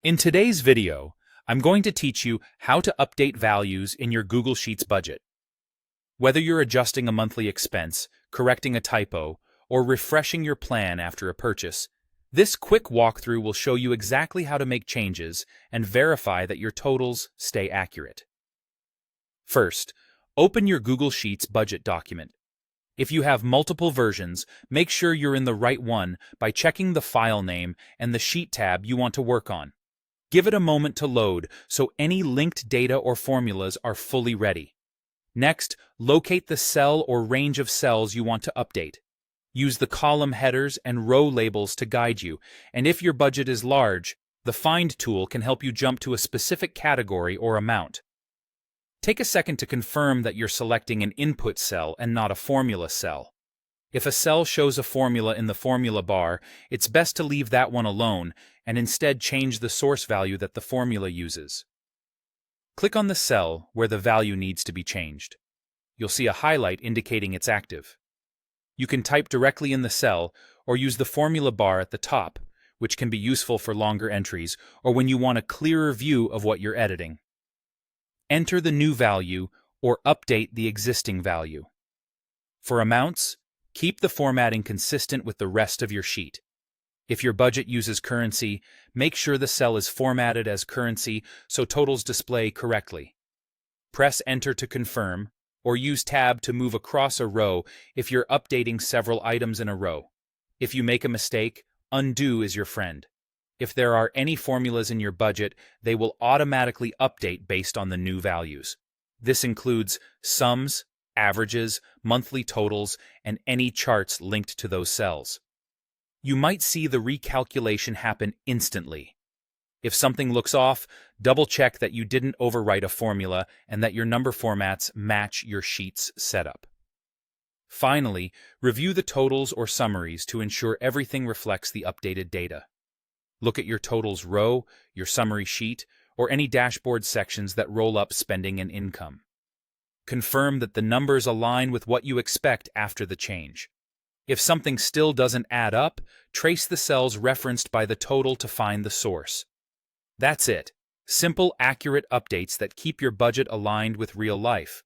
In today's video, I'm going to teach you how to update values in your Google Sheets budget. Whether you're adjusting a monthly expense, correcting a typo, or refreshing your plan after a purchase, this quick walkthrough will show you exactly how to make changes and verify that your totals stay accurate. First, open your Google Sheets budget document. If you have multiple versions, make sure you're in the right one by checking the file name and the sheet tab you want to work on. Give it a moment to load so any linked data or formulas are fully ready. Next, locate the cell or range of cells you want to update. Use the column headers and row labels to guide you, and if your budget is large, the Find tool can help you jump to a specific category or amount. Take a second to confirm that you're selecting an input cell and not a formula cell. If a cell shows a formula in the formula bar, it's best to leave that one alone and instead change the source value that the formula uses. Click on the cell where the value needs to be changed. You'll see a highlight indicating it's active. You can type directly in the cell or use the formula bar at the top, which can be useful for longer entries or when you want a clearer view of what you're editing. Enter the new value or update the existing value. For amounts, keep the formatting consistent with the rest of your sheet. If your budget uses currency, make sure the cell is formatted as currency so totals display correctly. Press Enter to confirm, or use Tab to move across a row if you're updating several items in a row. If you make a mistake, undo is your friend. If there are any formulas in your budget, they will automatically update based on the new values. This includes sums, averages, monthly totals, and any charts linked to those cells. You might see the recalculation happen instantly. If something looks off, double-check that you didn't overwrite a formula and that your number formats match your sheet's setup. Finally, review the totals or summaries to ensure everything reflects the updated data. Look at your totals row, your summary sheet, or any dashboard sections that roll up spending and income. Confirm that the numbers align with what you expect after the change. If something still doesn't add up, trace the cells referenced by the total to find the source. That's it. Simple, accurate updates that keep your budget aligned with real life.